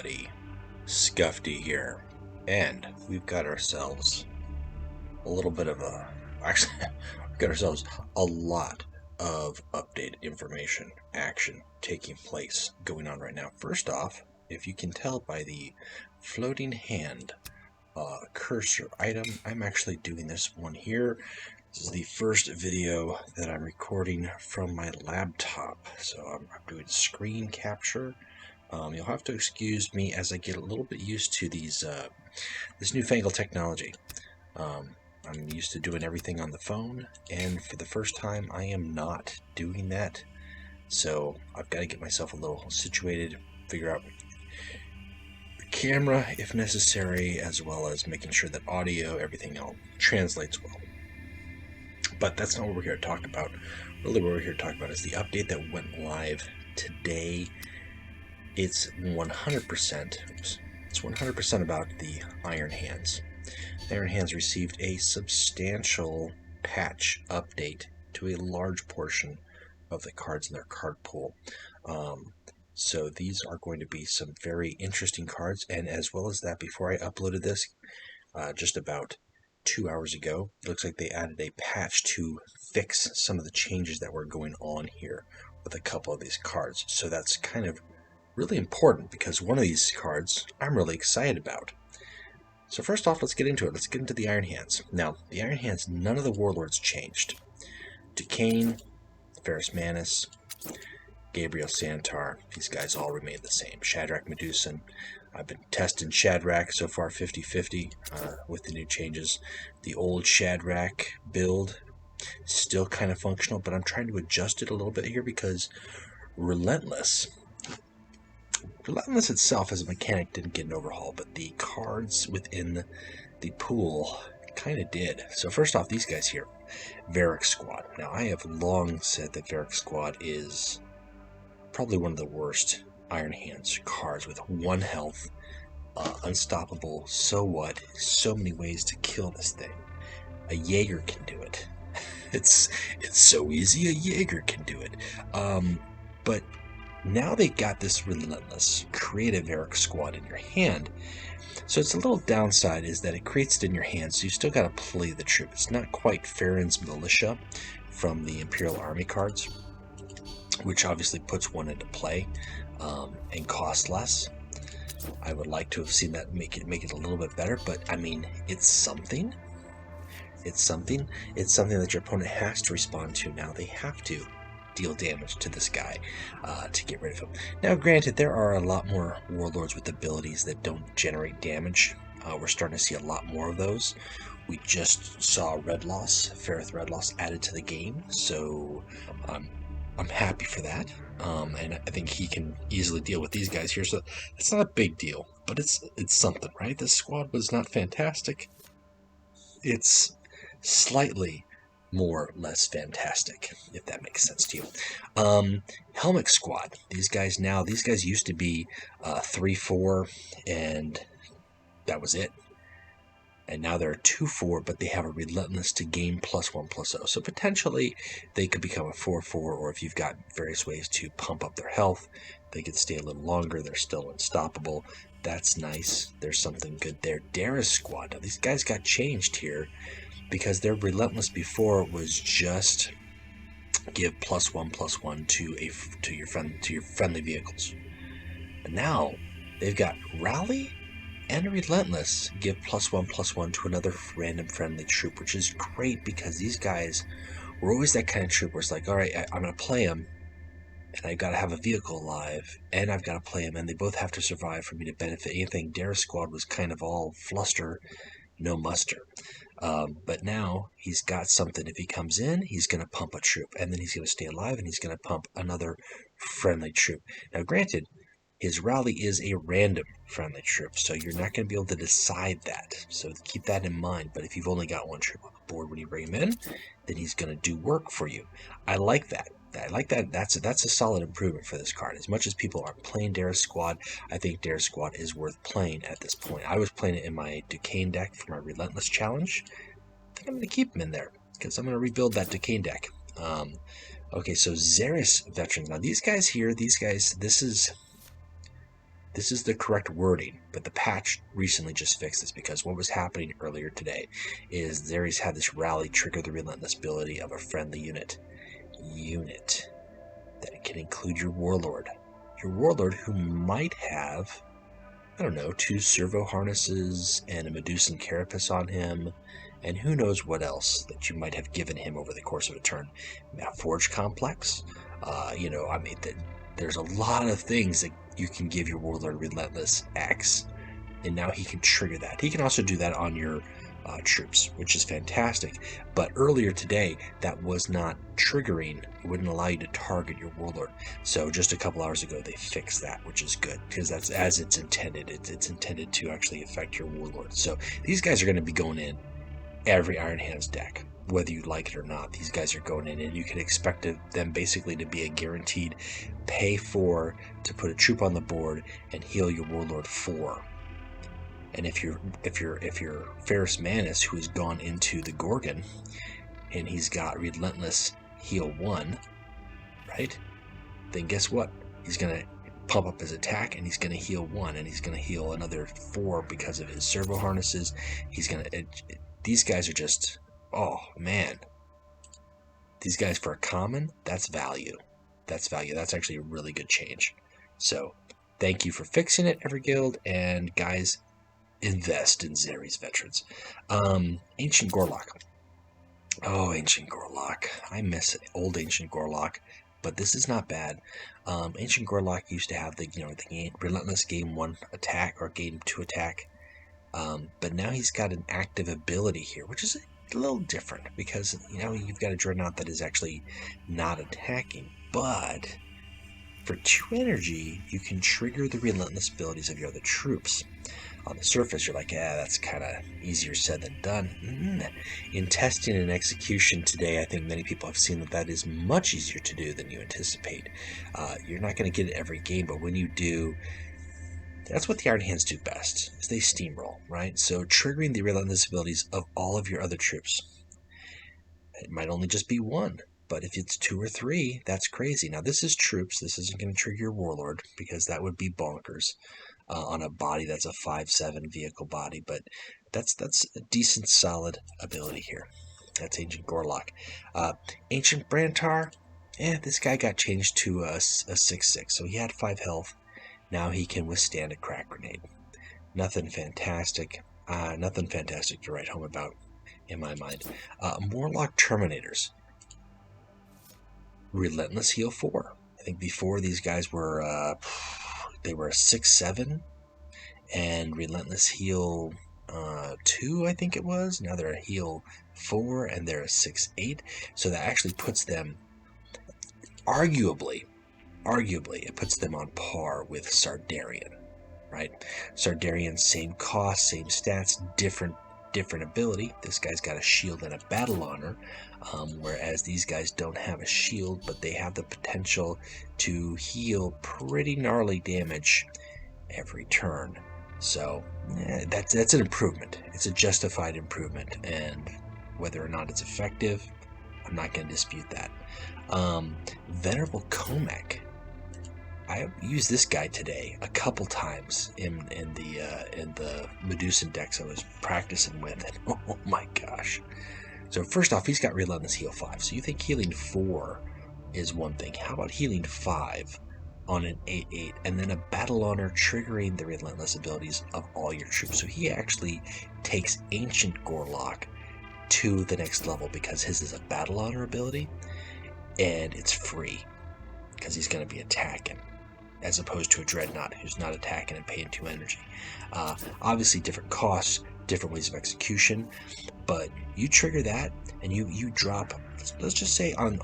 everybody, Scuffy here, and we've got ourselves a little bit of actually, we've got ourselves a lot of updated information, action taking place, going on right now. First off, if you can tell by the floating hand cursor item, I'm actually doing this one here. This is the first video that I'm recording from my laptop, so I'm doing screen capture. You'll have to excuse me as I get a little bit used to this newfangled technology. I'm used to doing everything on the phone, and for the first time I am not doing that, so I've got to get myself a little situated, figure out the camera if necessary, as well as making sure that audio, everything else translates well. But that's not what we're here to talk about. Really what we're here to talk about is the update that went live today. It's 100% about the Iron Hands. The Iron Hands received a substantial patch update to a large portion of the cards in their card pool. So these are going to be some very interesting cards, and as well as that, before I uploaded this just about 2 hours ago, it looks like they added a patch to fix some of the changes that were going on here with a couple of these cards. So that's kind of really important, because one of these cards I'm really excited about. So first off, let's get into it. Let's get into the Iron Hands. Now, the Iron Hands, none of the Warlords changed. Duquesne, Ferrus Manus, Gabriel Santar, these guys all remain the same. Shadrach Medusan, I've been testing Shadrach so far 50-50 with the new changes. The old Shadrach build, still kind of functional, but I'm trying to adjust it a little bit here because Relentless itself as a mechanic didn't get an overhaul, but the cards within the pool kind of did. So first off, these guys here, Varric Squad. Now, I have long said that Varric Squad is probably one of the worst Iron Hands cards, with 1 health, unstoppable, so what, so many ways to kill this thing. A Jaeger can do it. It's so easy, a Jaeger can do it. But now they got this Relentless, create a Varric Squad in your hand. So it's a little downside is that it creates it in your hand, so you still got to play the troop. It's not quite Farron's Militia from the Imperial Army cards, which obviously puts one into play and costs less. I would like to have seen that make it a little bit better, but I mean, it's something. It's something that your opponent has to respond to. Now they have to deal damage to this guy to get rid of him. Now, granted, there are a lot more Warlords with abilities that don't generate damage. We're starting to see a lot more of those. We just saw Ferrith Redloss added to the game, so I'm happy for that. And I think he can easily deal with these guys here, so it's not a big deal, but it's something, right? This squad was not fantastic. It's slightly more or less fantastic, if that makes sense to you. Helmet Squad. These guys used to be 3-4, and that was it. And now they're a 2-4, but they have a Relentless to gain +1/+0. So potentially they could become a 4-4, or if you've got various ways to pump up their health, they could stay a little longer. They're still unstoppable. That's nice. There's something good there. Dara Squad. Now these guys got changed here, because their Relentless before was just give +1/+1 to your friendly vehicles. And now they've got Rally and Relentless give +1/+1 to another random friendly troop, which is great, because these guys were always that kind of troop where it's like, all right, I'm going to play them, and I've got to have a vehicle alive, and I've got to play them, and they both have to survive for me to benefit anything. Dara Squad was kind of all fluster, no muster. But now he's got something. If he comes in, he's going to pump a troop, and then he's going to stay alive, and he's going to pump another friendly troop. Now, granted, his Rally is a random friendly troop, so you're not going to be able to decide that. So keep that in mind. But if you've only got 1 troop on the board when you bring him in, then he's going to do work for you. I like that. That's a solid improvement for this card. As much as people aren't playing Dara Squad, I think Dara Squad is worth playing at this point. I was playing it in my Duquesne deck for my Relentless challenge. I think I'm going to keep him in there, because I'm going to rebuild that Duquesne deck. Okay, so Xeris Veterans. Now these guys here, this is This is the correct wording, but the patch recently just fixed this, because what was happening earlier today is Zary's had this rally trigger the Relentless ability of a friendly unit. That can include your Warlord. Your Warlord who might have, I don't know, 2 servo harnesses and a Medusan carapace on him, and who knows what else that you might have given him over the course of a turn. Forge Complex, there's a lot of things that you can give your Warlord Relentless X, and now he can trigger that. He can also do that on your troops, which is fantastic. But earlier today, that was not triggering. It wouldn't allow you to target your Warlord. So just a couple hours ago, they fixed that, which is good, because that's as it's intended. It's intended to actually affect your Warlord. So these guys are going to be going in every Iron Hands deck, whether you like it or not. These guys are going in, and you can expect them basically to be a guaranteed pay 4 to put a troop on the board and heal your Warlord 4. And if you're Ferrus Manus, who has gone into the Gorgon, and he's got Relentless heal 1, right? Then guess what? He's gonna pump up his attack, and he's gonna heal 1, and he's gonna heal another 4 because of his servo harnesses. These guys are just, oh man. These guys for a common, that's value. That's actually a really good change. So thank you for fixing it, every guild, and guys, invest in Zary's veterans. Ancient Gorlok. Oh, Ancient Gorlok. I miss old Ancient Gorlok, but this is not bad. Ancient Gorlok used to have the Relentless game 1 attack or game 2 attack, but now he's got an active ability here, which is a little different, because you've got a Dreadnought that is actually not attacking, but for 2 energy, you can trigger the Relentless abilities of your other troops. On the surface, you're like, that's kind of easier said than done. In testing and execution today, I think many people have seen that is much easier to do than you anticipate. You're not going to get it every game, but when you do, that's what the Iron Hands do best, is they steamroll, right? So triggering the Relentless abilities of all of your other troops. It might only just be 1, but if it's 2 or 3, that's crazy. Now, this is troops. This isn't going to trigger your Warlord, because that would be bonkers on a body that's a 5/7 vehicle body. But that's a decent, solid ability here. That's Ancient Gorlok. Ancient Brantar, this guy got changed to a 6/6, so he had 5 health. Now he can withstand a crack grenade. Nothing fantastic to write home about, in my mind. Warlock Terminators. Relentless heal 4. I think before these guys were they were a 6/7, and Relentless heal 2, I think it was. Now they're a heal 4, and they're a 6/8. So that actually puts them, arguably, it puts them on par with Sardarian, right? Sardarian, same cost, same stats, different ability. This guy's got a shield and a battle honor, whereas these guys don't have a shield, but they have the potential to heal pretty gnarly damage every turn. So that's an improvement. It's a justified improvement, and whether or not it's effective, I'm not going to dispute that. Venerable Comec. I used this guy today a couple times in the Medusan decks I was practicing with, and oh my gosh. So first off, he's got Relentless heal 5. So you think healing 4 is one thing. How about healing 5 on an 8/8, and then a battle honor triggering the Relentless abilities of all your troops? So he actually takes Ancient Gorlok to the next level, because his is a battle honor ability, and it's free because he's going to be attacking, as opposed to a Dreadnought who's not attacking and paying 2 energy. Obviously different costs, different ways of execution, but you trigger that and you drop, let's just say on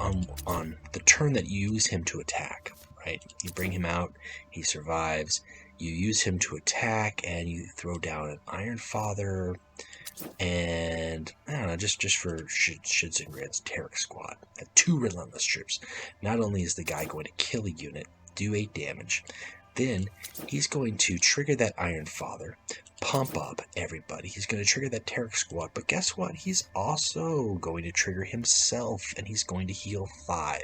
the turn that you use him to attack, right? You bring him out, he survives, you use him to attack, and you throw down an Iron Father, and I don't know, just for shits and grins, Varric Squad. 2 Relentless troops. Not only is the guy going to kill a unit, do 8 damage, then he's going to trigger that Iron Father, pump up everybody. He's going to trigger that Varric Squad, but guess what? He's also going to trigger himself, and he's going to heal 5.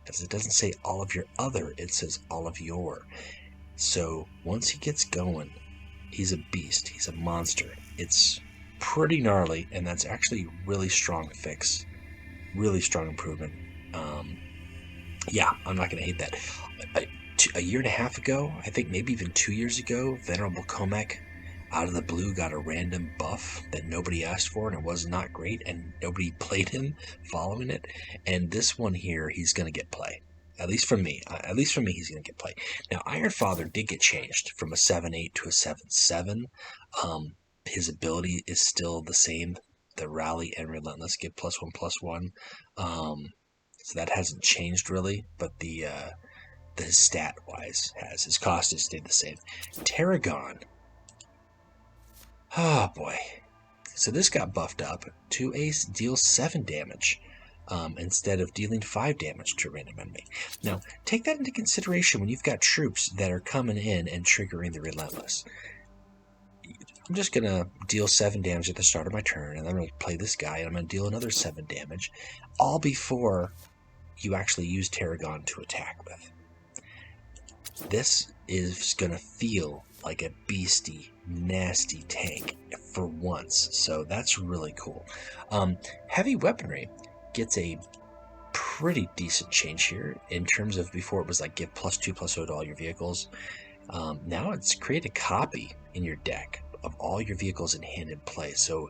Because it doesn't say all of your other, it says all of your. So once he gets going, he's a beast. He's a monster. It's pretty gnarly, and that's actually a really strong fix. Really strong improvement. Yeah, I'm not going to hate that. A year and a half ago, I think maybe even 2 years ago, Venerable Comec out of the blue got a random buff that nobody asked for, and it was not great, and nobody played him following it. And this one here, he's going to get play. At least from me. He's going to get play. Now, Iron Father did get changed from a 7-8 to a 7-7. His ability is still the same. The Rally and Relentless give +1/+1. So that hasn't changed really, but the stat wise has. His cost has stayed the same. Tarragon. Oh boy. So this got buffed up to deal 7 damage instead of dealing 5 damage to a random enemy. Now, take that into consideration when you've got troops that are coming in and triggering the Relentless. I'm just going to deal 7 damage at the start of my turn, and I'm going to play this guy, and I'm going to deal another 7 damage, all before you actually use Tarragon to attack with. This is going to feel like a beastie, nasty tank for once, so that's really cool. Heavy weaponry gets a pretty decent change here in terms of before it was like give +2/+0 to all your vehicles. Now it's create a copy in your deck of all your vehicles in hand and play, so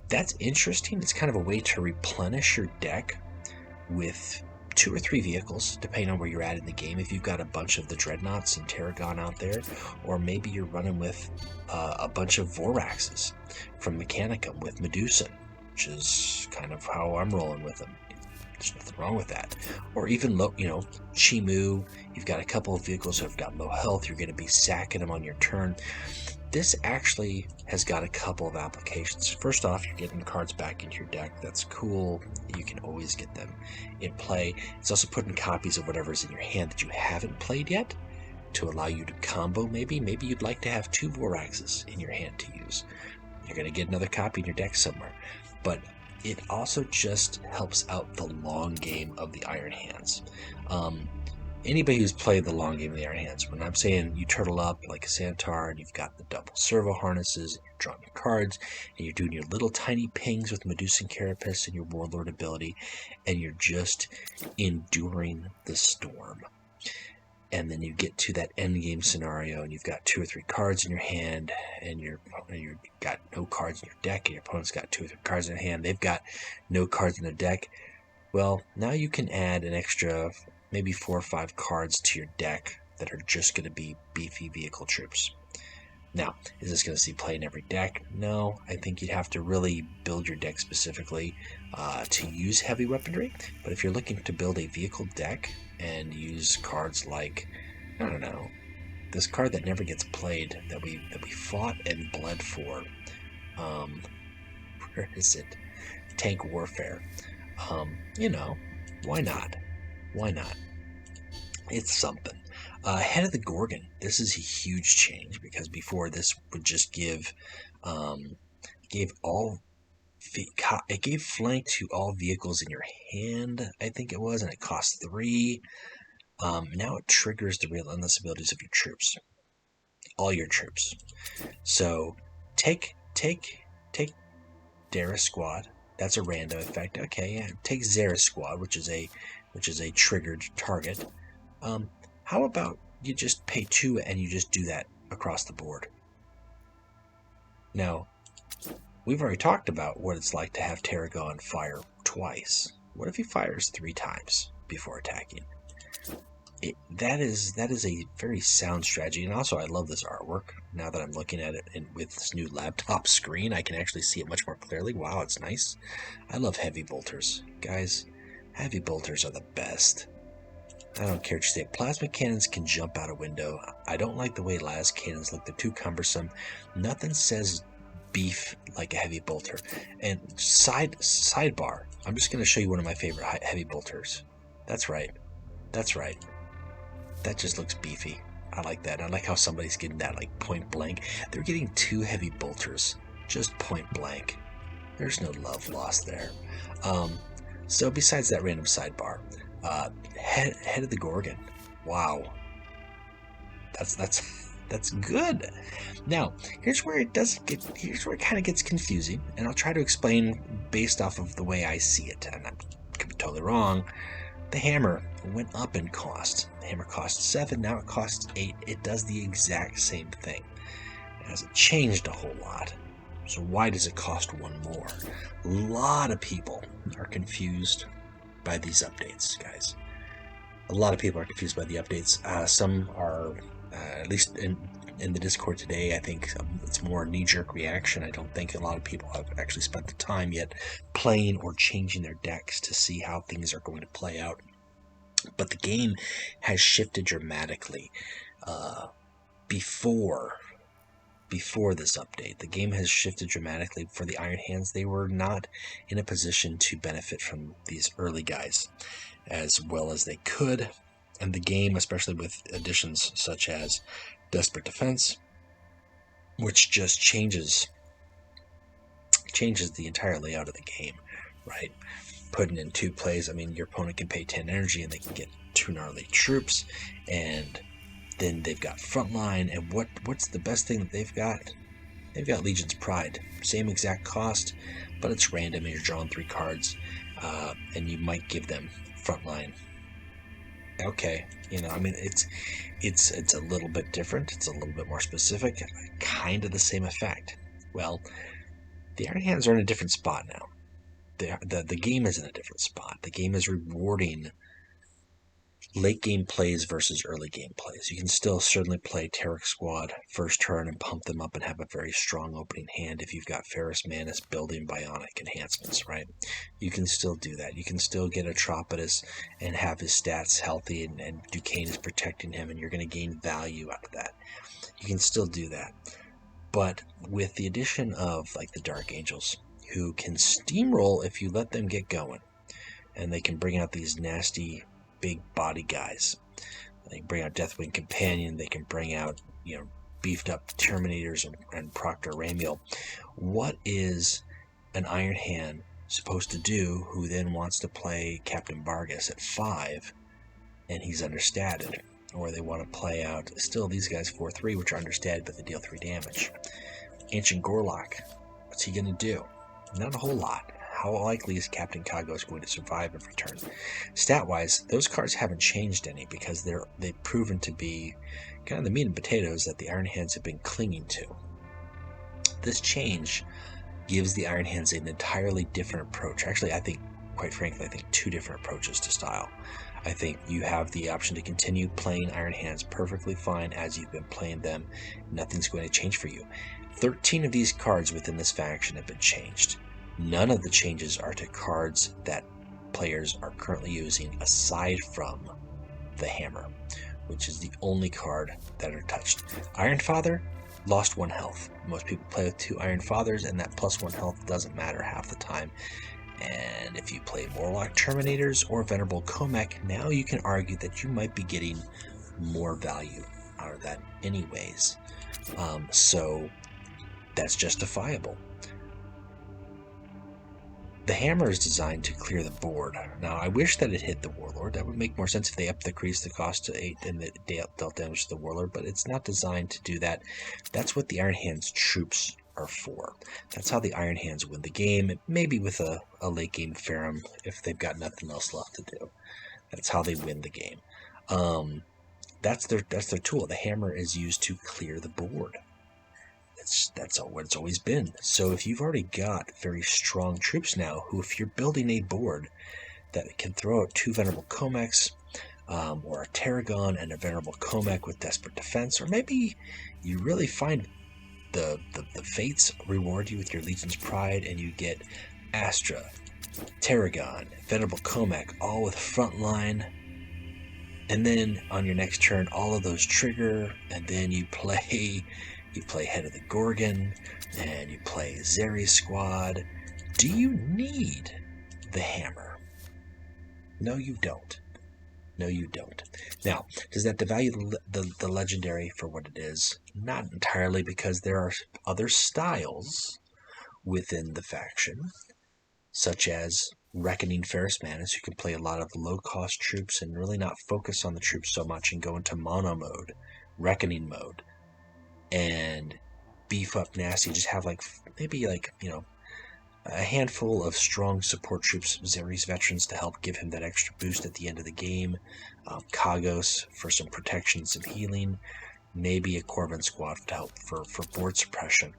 that's interesting. It's kind of a way to replenish your deck with 2 or 3 vehicles, depending on where you're at in the game. If you've got a bunch of the Dreadnoughts and Tarragon out there, or maybe you're running with a bunch of Voraxes from Mechanicum with Medusan, which is kind of how I'm rolling with them. There's nothing wrong with that. Or even low, Chimu. You've got a couple of vehicles who have got low health. You're going to be sacking them on your turn. This actually has got a couple of applications. First off, you're getting cards back into your deck. That's cool. You can always get them in play. It's also putting copies of whatever's in your hand that you haven't played yet to allow you to combo maybe. Maybe you'd like to have 2 Voraxes in your hand to use. You're going to get another copy in your deck somewhere. But it also just helps out the long game of the Iron Hands. Anybody who's played the long game of the Iron Hands, when I'm saying you turtle up like a Centaur and you've got the double servo harnesses, and you're drawing your cards, and you're doing your little tiny pings with Medusan Carapace and your Warlord ability, and you're just enduring the storm. And then you get to that end game scenario, and you've got 2 or 3 cards in your hand, and you've got no cards in your deck, and your opponent's got 2 or 3 cards in their hand. They've got no cards in their deck. Well, now you can add an extra maybe 4 or 5 cards to your deck that are just going to be beefy vehicle troops. Now, is this going to see play in every deck? No, I think you'd have to really build your deck specifically to use heavy weaponry. But if you're looking to build a vehicle deck and use cards like, I don't know, this card that never gets played that we fought and bled for, where is it? Tank Warfare. Why not? Why not? It's something. Head of the Gorgon. This is a huge change because before this would just it gave flank to all vehicles in your hand, I think it was, and it cost 3. Now it triggers the relentless abilities of your troops. All your troops. So take Dara Squad. That's a random effect. Okay, yeah. Take Varric Squad, which is a triggered target. How about you just pay 2 and you just do that across the board? Now, we've already talked about what it's like to have Tarragon fire twice. What if he fires 3 times before attacking? That is a very sound strategy, and also I love this artwork. Now that I'm looking at it with this new laptop screen, I can actually see it much more clearly. Wow, it's nice. I love heavy bolters. Guys, heavy bolters are the best. I don't care what you say. Plasma cannons can jump out a window. I don't like the way las cannons look. They're too cumbersome. Nothing says beef like a heavy bolter. And sidebar, I'm just going to show you one of my favorite heavy bolters. That's right. That just looks beefy. I like that. I like how somebody's getting that like point blank. They're getting 2 heavy bolters, just point blank. There's no love lost there. So besides that random sidebar, head of the Gorgon. Wow. That's good. Now, here's where it kind of gets confusing, and I'll try to explain based off of the way I see it. And I could be totally wrong. The hammer went up in cost. The hammer cost 7, now it costs 8. It does the exact same thing. It hasn't changed a whole lot. So why does it cost 1 more? A lot of people are confused by these updates, guys. A lot of people are confused by the updates. Some are, at least in the Discord today, I think it's more knee-jerk reaction. I don't think a lot of people have actually spent the time yet playing or changing their decks to see how things are going to play out. But the game has shifted dramatically before this update. The game has shifted dramatically for the Iron Hands. They were not in a position to benefit from these early guys as well as they could, and the game, especially with additions such as Desperate Defense, which just changes the entire layout of the game, right? Putting in 2 plays, I mean, your opponent can pay 10 energy and they can get 2 gnarly troops, and then they've got Frontline, and what's the best thing that they've got? They've got Legion's Pride. Same exact cost, but it's random and you're drawing 3 cards, and you might give them Frontline. Okay, I mean, it's a little bit different. It's a little bit more specific. Kind of the same effect. Well, the Iron Hands are in a different spot now. The game is in a different spot. The game is rewarding late game plays versus early game plays. You can still certainly play Varric Squad first turn and pump them up and have a very strong opening hand if you've got Ferrous Manus building bionic enhancements, right? You can still do that. You can still get Atropitus and have his stats healthy, and Duquesne is protecting him, and you're going to gain value out of that. You can still do that. But with the addition of like the Dark Angels, who can steamroll if you let them get going, and they can bring out these nasty big body guys. They can bring out Deathwing Companion. They can bring out, beefed up Terminators and Proctor Ramiel. What is an Iron Hand supposed to do who then wants to play Captain Vargas at 5 and he's understated? Or they want to play out still these guys 4/3, which are understated, but they deal 3 damage. Ancient Gorlok, what's he going to do? Not a whole lot. How likely is Captain Kagos going to survive every turn? Stat-wise, those cards haven't changed any because they've proven to be kind of the meat and potatoes that the Iron Hands have been clinging to. This change gives the Iron Hands an entirely different approach. Actually, I think, quite frankly, 2 different approaches to style. I think you have the option to continue playing Iron Hands perfectly fine as you've been playing them. Nothing's going to change for you. 13 of these cards within this faction have been changed. None of the changes are to cards that players are currently using aside from the hammer, which is the only card that are touched. Iron Father lost 1 health. Most people play with 2 Iron Fathers, and that +1 health doesn't matter half the time. And if you play Warlock Terminators or Venerable Comec, now you can argue that you might be getting more value out of that anyways. So that's justifiable. The hammer is designed to clear the board. Now, I wish that it hit the Warlord. That would make more sense if they decreased the cost to 8 and it dealt damage to the Warlord, but it's not designed to do that. That's what the Iron Hands troops are for. That's how the Iron Hands win the game, maybe with a late game Ferrum if they've got nothing else left to do. That's how they win the game. That's their tool. The hammer is used to clear the board. That's what it's always been. So if you've already got very strong troops now, who if you're building a board that can throw out 2 Venerable Comecs, or a Tarragon and a Venerable Comec with Desperate Defense, or maybe you really find the Fates reward you with your Legion's Pride and you get Astra, Tarragon, Venerable Comec, all with Frontline, and then on your next turn all of those trigger, and then you play Head of the Gorgon, and you play Varric Squad. Do you need the hammer? No, you don't. No, you don't. Now, does that devalue the legendary for what it is? Not entirely, because there are other styles within the faction, such as Reckoning Ferrous Manus, who can play a lot of low-cost troops and really not focus on the troops so much and go into mono mode Reckoning mode and beef up Nasty. Just have maybe a handful of strong support troops, Xeres veterans, to help give him that extra boost at the end of the game. Kagos for some protection, some healing. Maybe a Corvin squad to help for board suppression.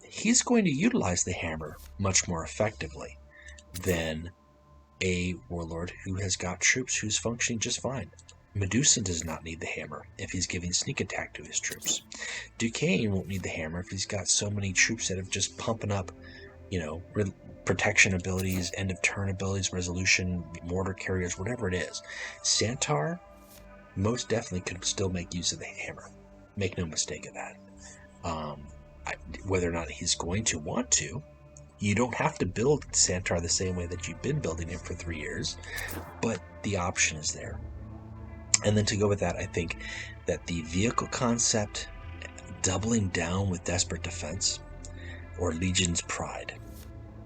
He's going to utilize the hammer much more effectively than a warlord who has got troops who's functioning just fine. Medusa does not need the hammer if he's giving sneak attack to his troops. Duquesne won't need the hammer if he's got so many troops that have just pumping up, protection abilities, end of turn abilities, resolution, mortar carriers, whatever it is. Santar most definitely could still make use of the hammer. Make no mistake of that. Whether or not he's going to want to, you don't have to build Santar the same way that you've been building him for 3 years, but the option is there. And then to go with that, I think that the vehicle concept, doubling down with Desperate Defense or Legion's Pride,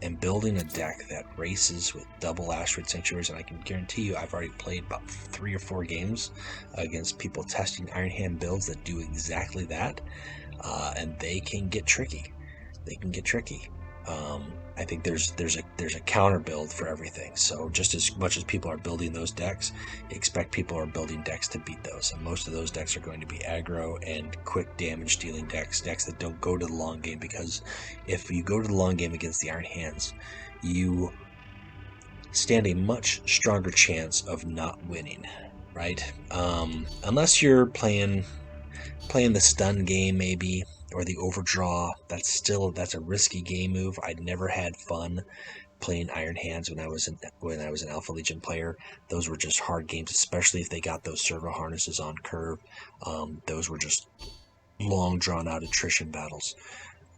and building a deck that races with double Asteroid Sanctuaries, and I can guarantee you I've already played about 3 or 4 games against people testing Iron Hand builds that do exactly that, and they can get tricky. I think there's a counter build for everything. So just as much as people are building those decks, expect people are building decks to beat those. And most of those decks are going to be aggro and quick damage dealing decks that don't go to the long game, because if you go to the long game against the Iron Hands, you stand a much stronger chance of not winning, right? Unless you're playing the stun game maybe, or the overdraw. That's a risky game move. I never had fun playing Iron Hands when I was an Alpha Legion player. Those were just hard games, especially if they got those servo harnesses on curve. Those were just long drawn out attrition battles.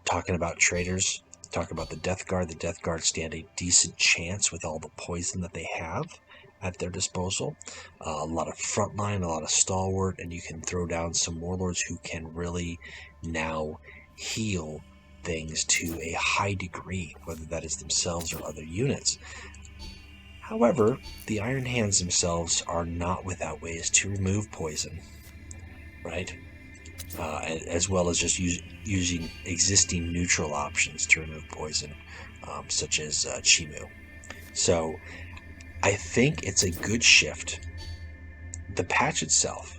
Talking about traitors, talk about the Death Guard. The Death Guard stand a decent chance with all the poison that they have at their disposal. A lot of frontline, a lot of stalwart, and you can throw down some warlords who can really now heal things to a high degree, whether that is themselves or other units. However, the Iron Hands themselves are not without ways to remove poison, right? As well as just using existing neutral options to remove poison, such as Chimu. So I think it's a good shift. The patch itself,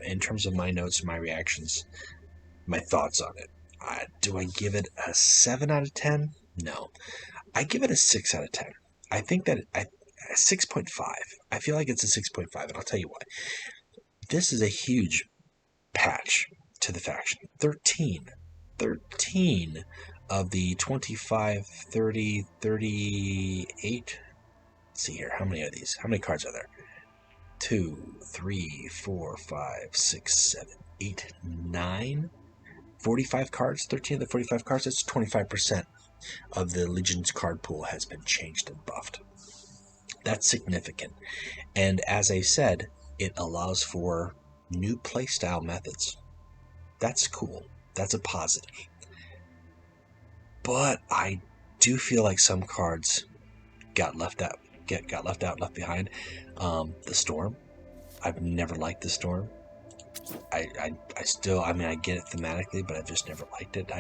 in terms of my notes, my reactions, my thoughts on it, do I give it a 7 out of 10? No. I give it a 6 out of 10. I think that a 6.5. I feel like it's a 6.5, and I'll tell you why. This is a huge patch to the faction. 13 of the 25, 30, 38. Let's see here. How many are these? How many cards are there? 2, 3, 4, 5, 6, 7, 8, 9. 45 cards. 13 of the 45 cards. That's 25% of the Legion's card pool has been changed and buffed. That's significant. And as I said, it allows for new playstyle methods. That's cool. That's a positive. But I do feel like some cards got left out, left behind. The Storm. I've never liked the Storm. I get it thematically, but I've just never liked it.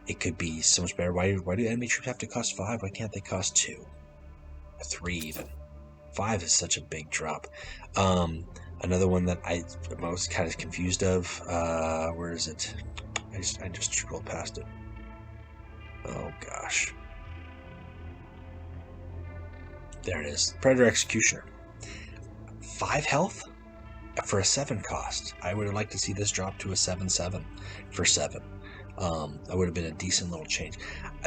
It could be so much better. Why do enemy troops have to cost 5? Why can't they cost 2? 3 even. 5 is such a big drop. Another one that I was kind of confused of. Where is it? I just scrolled past it. Oh gosh. There it is. Predator Executioner. 5 health for a 7 cost. I would have liked to see this drop to a 7/7 for 7. That would have been a decent little change.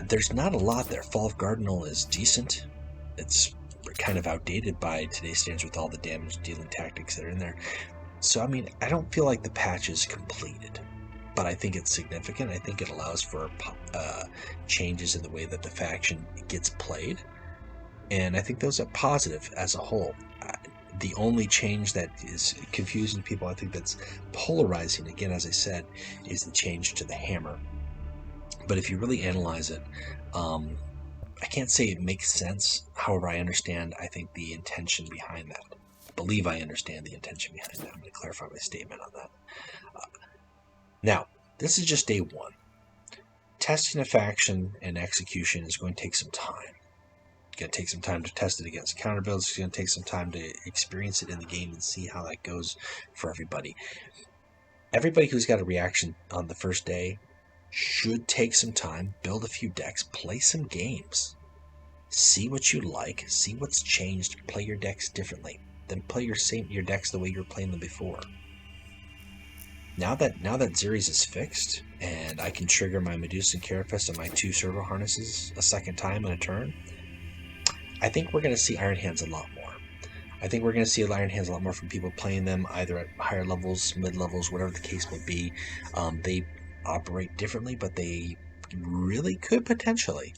There's not a lot there. Fall of Cardinal is decent. It's kind of outdated by today's standards with all the damage dealing tactics that are in there. So, I don't feel like the patch is completed, but I think it's significant. I think it allows for changes in the way that the faction gets played, and I think those are positive as a whole. The only change that is confusing people, I think that's polarizing, again, as I said, is the change to the hammer. But if you really analyze it, I can't say it makes sense. However, I understand, I think, the intention behind that. believe I understand the intention behind that. I'm going to clarify my statement on that. Now, this is just day one. Testing a faction and execution is going to take some time. It's going to take some time to test it against counter builds. It's going to take some time to experience it in the game and see how that goes for everybody. Everybody who's got a reaction on the first day should take some time, build a few decks, play some games. See what you like, see what's changed, play your decks differently. Then play your decks the way you were playing them before. Now that Xeres is fixed, and I can trigger my Medusa and Carapace and my 2 servo harnesses a second time in a turn, I think we're going to see Iron Hands a lot more. I think we're going to see Iron Hands a lot more from people playing them either at higher levels, mid levels, whatever the case may be. They operate differently, but they really could potentially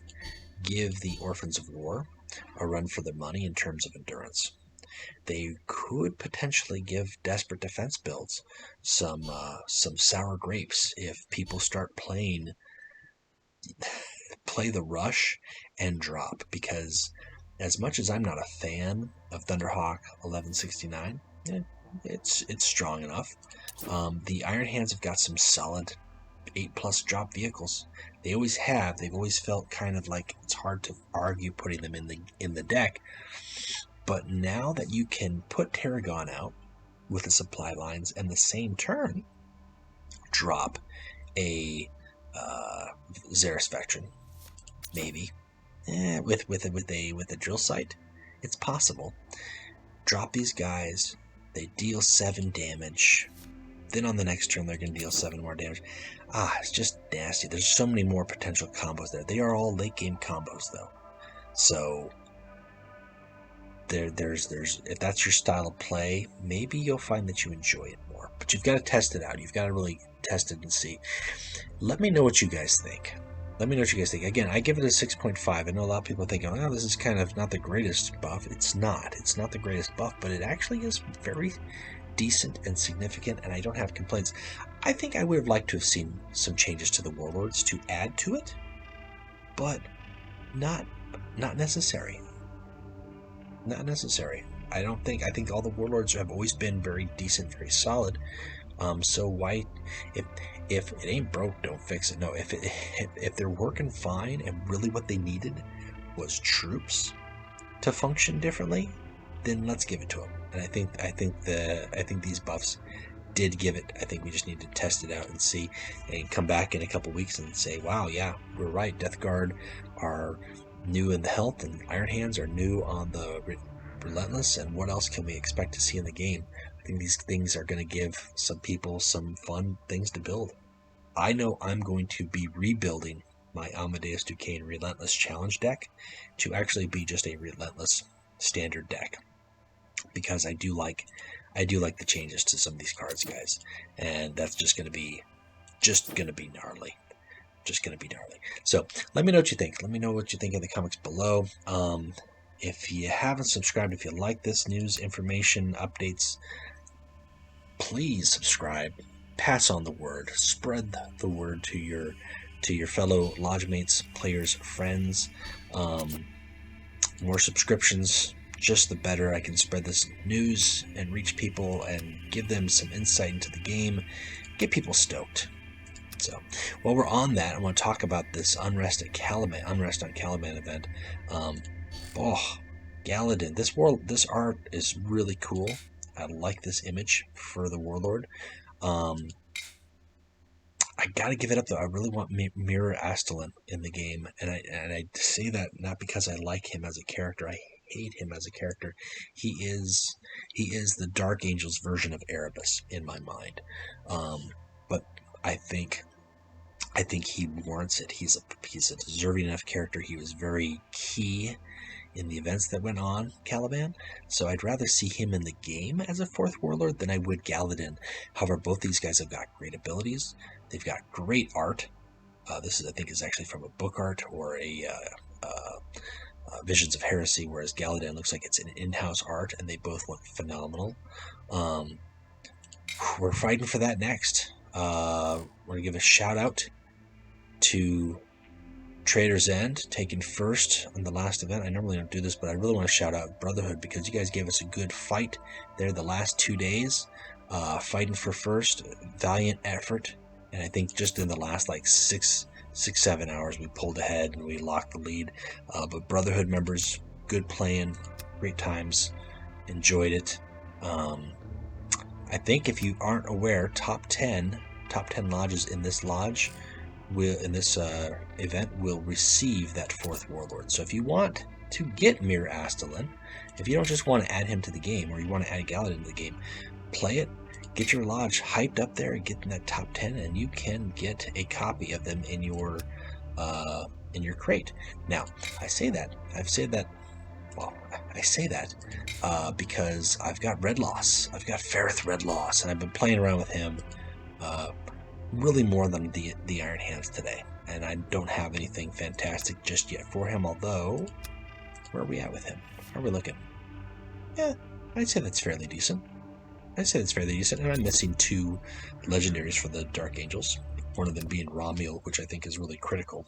give the Orphans of War a run for their money in terms of endurance. They could potentially give Desperate Defense builds some sour grapes if people start play the rush and drop, because as much as I'm not a fan of Thunderhawk 1169, it's strong enough. The Iron Hands have got some solid 8+ drop vehicles. They always have. They've always felt kind of like it's hard to argue putting them in the deck. But now that you can put Tarragon out with the supply lines and the same turn drop a Xeris Veteran, maybe with a drill sight, it's possible. Drop these guys, they deal 7 damage. Then on the next turn, they're going to deal 7 more damage. It's just nasty. There's so many more potential combos there. They are all late game combos, though. So there's if that's your style of play, maybe you'll find that you enjoy it more. But you've got to test it out. You've got to really test it and see. Let me know what you guys think. Again, I give it a 6.5. I know a lot of people think, oh, this is kind of not the greatest buff. It's not the greatest buff, but it actually is very decent and significant, and I don't have complaints. I think I would have liked to have seen some changes to the Warlords to add to it, but not necessary. Not necessary. I think all the Warlords have always been very decent, very solid. So why, if it ain't broke, don't fix it. No, if they're working fine and really what they needed was troops to function differently, then let's give it to them. And I think these buffs did give it. I think we just need to test it out and see, and come back in a couple weeks and say, wow, yeah, we're right. Death Guard are new in the health, and Iron Hands are new on the Relentless, and what else can we expect to see in the game? I think these things are going to give some people some fun things to build. I know I'm going to be rebuilding my Amadeus Duquesne Relentless Challenge deck to actually be just a Relentless standard deck, because I do like the changes to some of these cards, guys, and that's just going to be gnarly. So let me know what you think. Let me know what you think in the comments below. If you haven't subscribed, if you like this news, information, updates, please subscribe. Pass on the word. Spread the word to your fellow lodge mates, players, friends. More subscriptions, just the better. I can spread this news and reach people and give them some insight into the game, get people stoked. So while we're on that, I want to talk about this Unrest on Caliban event. Galadin. This art is really cool. I like this image for the Warlord. I gotta give it up though. I really want Mirror Astalin in the game, and I say that not because I like him as a character. I hate him as a character. He is the Dark Angels version of Erebus in my mind. But I think he warrants it. He's a deserving enough character. He was very key in the events that went on Caliban, so I'd rather see him in the game as a 4th Warlord than I would Galadin. However, both these guys have got great abilities. They've got great art. This I think is actually from a book art or a Visions of Heresy, whereas Galadin looks like it's an in-house art, and they both look phenomenal. We're fighting for that next. We're going to give a shout out to Trader's End, taking first on the last event. I normally don't do this, but I really want to shout out Brotherhood because you guys gave us a good fight there the last 2 days, fighting for first, valiant effort, and I think just in the last like 7 hours we pulled ahead and we locked the lead. But Brotherhood members, good playing, great times, enjoyed it. I think if you aren't aware, top 10 lodges in this lodge event will receive that 4th Warlord. So if you want to get Mir Astalin, if you don't just want to add him to the game, or you want to add Galadin to the game, play it, get your lodge hyped up there, and get in that top 10, and you can get a copy of them in your crate. Now, I say that because I've got Red Loss. I've got Ferrith Red Loss, and I've been playing around with him really more than the Iron Hands today. And I don't have anything fantastic just yet for him, although, where are we at with him? How are we looking? Yeah, I'd say that's fairly decent. And I'm missing 2 legendaries for the Dark Angels, one of them being Romuel, which I think is really critical.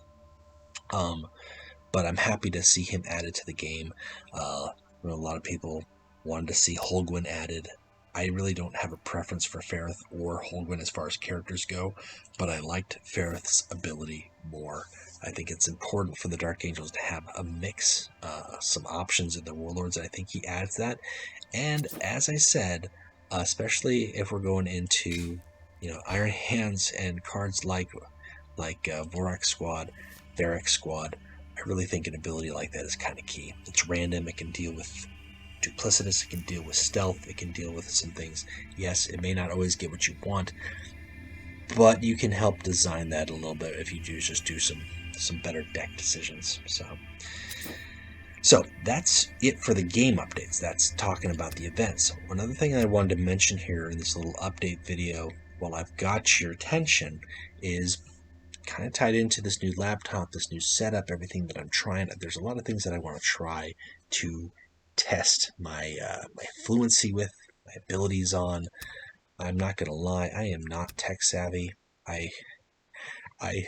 But I'm happy to see him added to the game. A lot of people wanted to see Holgwyn added. I really don't have a preference for Ferrith or Holgwyn as far as characters go, but I liked Ferrith's ability more. I think it's important for the Dark Angels to have a mix, some options in the Warlords, and I think he adds that. And as I said, especially if we're going into Iron Hands and cards like Varric Squad, Varric Squad, I really think an ability like that is kind of key. It's random, it can deal with duplicitous, it can deal with stealth, it can deal with some things. Yes, it may not always get what you want, but you can help design that a little bit if you do some better deck decisions. So that's it for the game updates. That's talking about the events. One other thing I wanted to mention here in this little update video, while I've got your attention, is kind of tied into this new laptop, this new setup, everything that I'm trying. There's a lot of things that I want to try to test my fluency with, my abilities on. I'm not going to lie, I am not tech savvy. I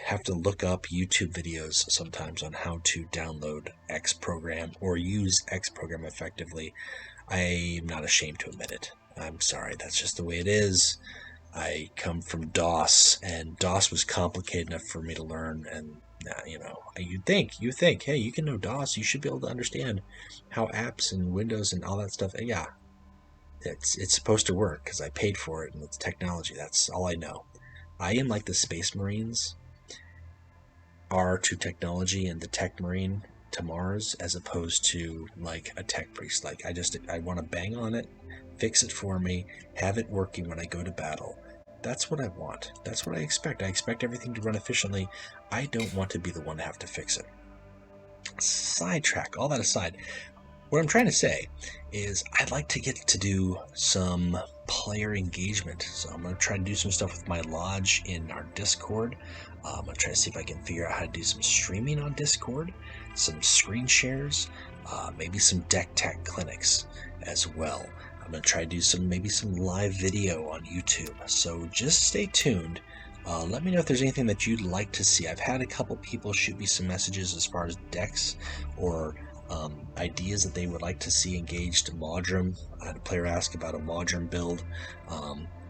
have to look up YouTube videos sometimes on how to download X program or use X program effectively. I'm not ashamed to admit it. I'm sorry, that's just the way it is. I come from DOS, and DOS was complicated enough for me to learn, and you think, hey, you can know DOS, you should be able to understand how apps and Windows and all that stuff, yeah, it's supposed to work because I paid for it and it's technology. That's all I know. I am like the Space Marines are to technology and the Tech Marine to Mars, as opposed to like a tech priest. Like I want to bang on it, fix it for me, have it working when I go to battle. That's what I want. That's what I expect. I expect everything to run efficiently. I don't want to be the one to have to fix it. Sidetrack, all that aside, what I'm trying to say is I'd like to get to do some player engagement. So I'm going to try to do some stuff with my lodge in our Discord. I'm going to try to see if I can figure out how to do some streaming on Discord, some screen shares, maybe some deck tech clinics as well. I'm going to try to do maybe some live video on YouTube. So just stay tuned. Let me know if there's anything that you'd like to see. I've had a couple people shoot me some messages as far as decks or ideas that they would like to see engaged. Modrum. I had a player ask about a Modrum build.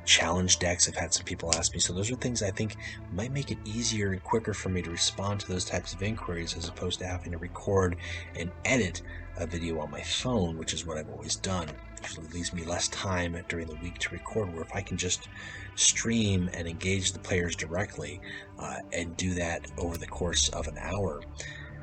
Challenge decks. I've had some people ask me. So those are things I think might make it easier and quicker for me to respond to those types of inquiries, as opposed to having to record and edit a video on my phone, which is what I've always done. Usually leaves me less time during the week to record, where if I can just stream and engage the players directly and do that over the course of an hour,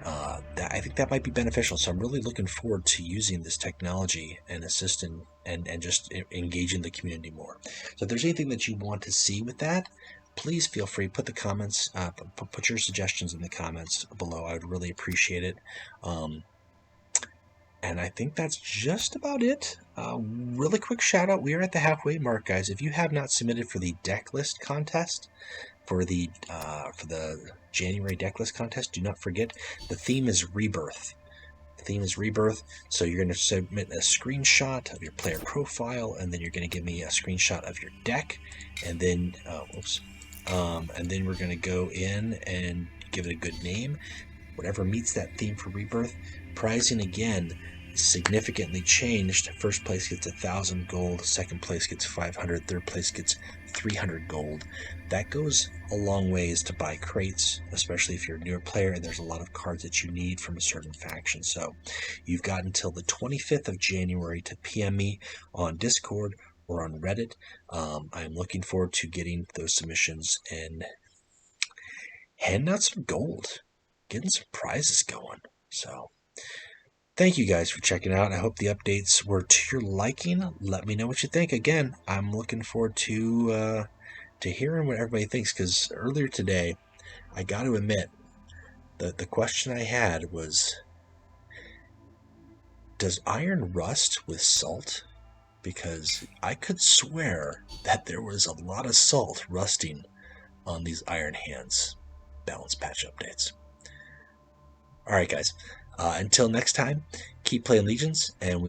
I think that might be beneficial. So I'm really looking forward to using this technology and assisting and just engaging the community more. So if there's anything that you want to see with that, please feel free, put the comments, put your suggestions in the comments below. I would really appreciate it. And I think that's just about it. Really quick shout out. We are at the halfway mark, guys. If you have not submitted for the deck list contest, for the January deck list contest, do not forget the theme is Rebirth. The theme is Rebirth. So you're going to submit a screenshot of your player profile, and then you're going to give me a screenshot of your deck, and then and then we're going to go in and give it a good name. whatever meets that theme for Rebirth. Pricing again significantly changed. First place gets 1,000 gold, second place gets 500, third place gets 300 gold. That goes a long ways to buy crates, especially if you're a newer player and there's a lot of cards that you need from a certain faction. So you've got until the 25th of January to PM me on Discord or on Reddit. I'm looking forward to getting those submissions and handing out some gold, getting some prizes going. So thank you guys for checking out. I hope the updates were to your liking. Let me know what you think. Again, I'm looking forward to hearing what everybody thinks, because earlier today, I got to admit, the question I had was, does iron rust with salt? Because I could swear that there was a lot of salt rusting on these Iron Hands balance patch updates. Alright guys, until next time, keep playing Legions, and